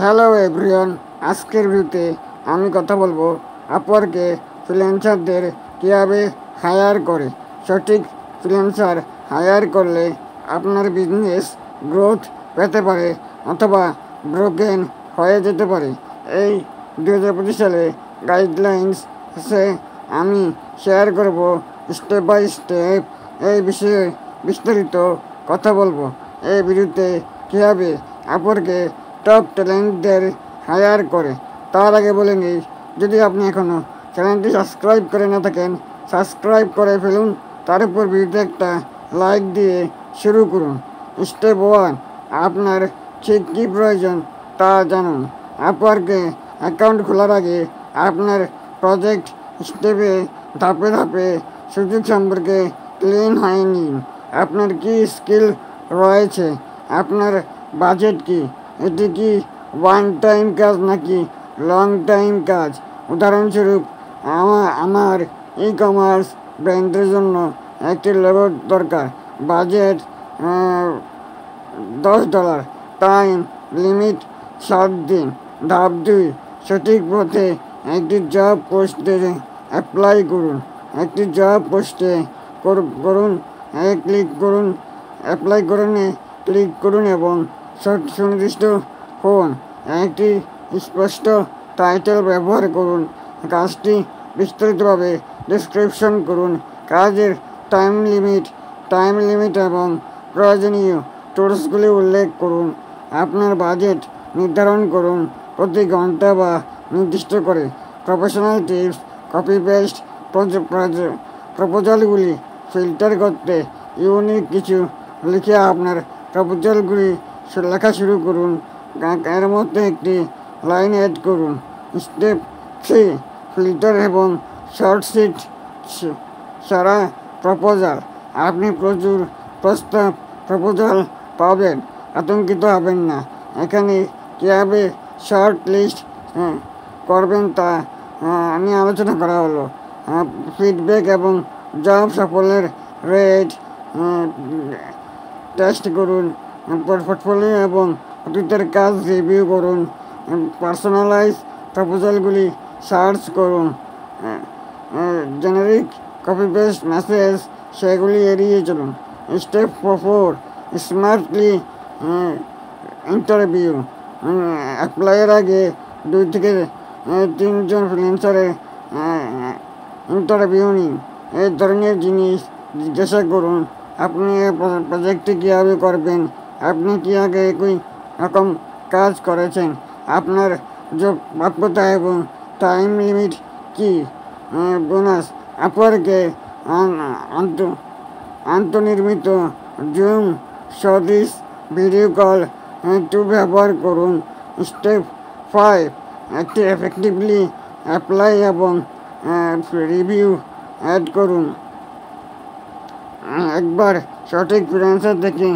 Hello everyone, আজকের ভিডিওতে আমি কথা বলবো আপওয়ার্কে ফ্রিল্যান্সারদের কীভাবে হায়ার করে। সঠিক ফ্রিল্যান্সার হায়ার করলে আপনার বিজনেস গ্রোথ পেতে পারে অথবা ব্রোকেন হয়ে যেতে পারে। এই 2025 সালে গাইডলাইন্স আমি শেয়ার করব স্টেপ বাই স্টেপ এই বিষয়ে বিস্তারিত কথা বলবো। এই ভিডিওতে কীভাবে আপওয়ার্কে টপ ট্যালেন্টদের হায়ার করে তার আগে বলে নিই, যদি আপনি এখনও চ্যানেলটি সাবস্ক্রাইব করে না থাকেন সাবস্ক্রাইব করে ফেলুন। তার উপর ভিডিওতে একটা লাইক দিয়ে শুরু করুন। স্টেপ 1, আপনার ঠিক কী প্রয়োজন তা জানুন। আপওয়ার্কে অ্যাকাউন্ট খোলার আগে আপনার প্রজেক্ট স্টেপে ধাপে ধাপে সুযোগ সম্পর্কে ক্লিন হয়ে নিন। আপনার কি স্কিল রয়েছে, আপনার বাজেট কি, এটি কি ওয়ান টাইম কাজ নাকি লং টাইম কাজ। উদাহরণস্বরূপ, আমার ই কমার্স ব্র্যান্ডের জন্য একটি লোগো দরকার, বাজেট $10, টাইম লিমিট 7 দিন। ধাপ 2, সঠিক পথে একটি জব পোস্টে অ্যাপ্লাই করুন। একটি জব পোস্টে করুন ক্লিক করুন অ্যাপ্লাই ক্লিক করুন এবং সুনির্দিষ্ট হন। একটি স্পষ্ট টাইটেল ব্যবহার করুন। কাজটি বিস্তারিতভাবে ডেসক্রিপশন করুন। কাজের টাইম লিমিট এবং প্রয়োজনীয় টুলসগুলি উল্লেখ করুন। আপনার বাজেট নির্ধারণ করুন প্রতি ঘন্টা বা নির্দিষ্ট করে। প্রফেশনাল টিপস, কপি পেস্ট প্রপোজালগুলি ফিল্টার করতে ইউনিক কিছু লিখে আপনার প্রপোজালগুলি লেখা শুরু করুন। এর মধ্যে একটি লাইন অ্যাড করুন। স্টেপ 3, ফিল্টার এবং শর্টশিট সারা প্রপোজাল। আপনি প্রচুর প্রপোজাল পাবেন, আতঙ্কিত হবেন না। এখানে কীভাবে শর্ট লিস্ট করবেন তা আমি আলোচনা করা হলো। ফিডব্যাক এবং জব সাফল্যের রেট টেস্ট করুন। পোর্টফোলিও এবং অতীতের কাজ রিভিউ করুন। পার্সোনালাইজ প্রপোজালগুলি সার্চ করুন। জেনারিক কপি পেস্ট মেসেজ সেগুলি এড়িয়ে চলুন। Step 4, smartly interview. অ্যাপ্লাইয়ের আগে 2 থেকে 3 জন ফ্রিল্যান্সারের ইন্টারভিউ নিন। এই ধরনের জিনিস জিজ্ঞাসা করুন: আপনি প্রজেক্টটি কীভাবে করবেন, আপনি কি আগে একই রকম কাজ করেছেন, আপনার যোগ্যতা এবং টাইম লিমিট কি। বোনাস, আপওয়ার্কে আন্তনির্মিত জুম সদৃশ ভিডিও কল ব্যবহার করুন। স্টেপ 5, একটি এফেক্টিভলি অ্যাপ্লাই এবং রিভিউ অ্যাড করুন। একবার সঠিক ফ্রিল্যান্সার থেকে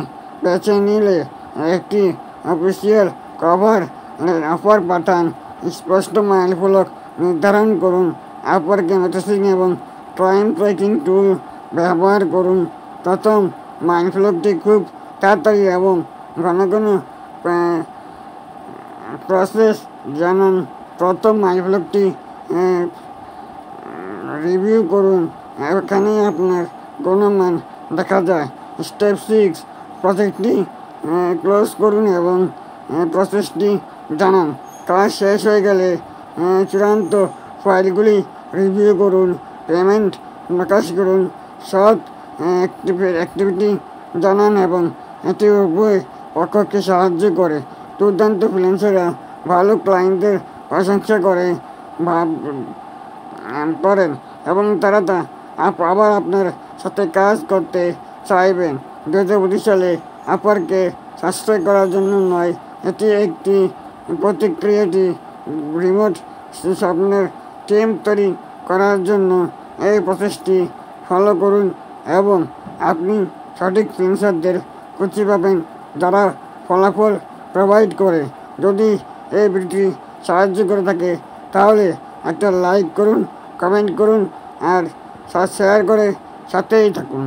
বেছে নিলে একটি অফিসিয়াল অফার পাঠান। স্পষ্ট মাইলফলক নির্ধারণ করুন। আপওয়ার্কে মেসেজিং এবং টাইম ট্র্যাকিং টুল ব্যবহার করুন। প্রথম মাইলফলকটি খুব তাড়াতাড়ি এবং ঘন ঘন প্রসেস জানান। প্রথম মাইলফলকটি রিভিউ করুন, এখানেই আপনার গুণমান দেখা যায়। স্টেপ 6, প্রজেক্টটি ক্লোজ করুন এবং প্রসেসটি জানান। কাজ শেষ হয়ে গেলে চূড়ান্ত ফাইলগুলি রিভিউ করুন, পেমেন্ট প্রকাশ করুন, সৎ অ্যাক্টিভিটি জানান এবং এটি উভয় পক্ষকে সাহায্য করে। দুর্দান্ত ফ্রিল্যান্সাররা ভালো ক্লায়েন্টদের প্রশংসা করেন এবং তারা আবার আপনার সাথে কাজ করতে চাইবেন। 2025 সালে আপওয়ার্কে সাশ্রয় করার জন্য নয়, এটি একটি প্রতিক্রিয়াটি রিমোট স্বপ্নের টিম তৈরি করার জন্য। এই প্রসেসটি ফলো করুন এবং আপনি সঠিক ফ্রিল্যান্সারদের খুঁজে পাবেন যারা ফলাফল প্রোভাইড করে। যদি এই ভিডিওটি সাহায্য করে থাকে তাহলে একটা লাইক করুন, কমেন্ট করুন আর শেয়ার করে সাথেই থাকুন।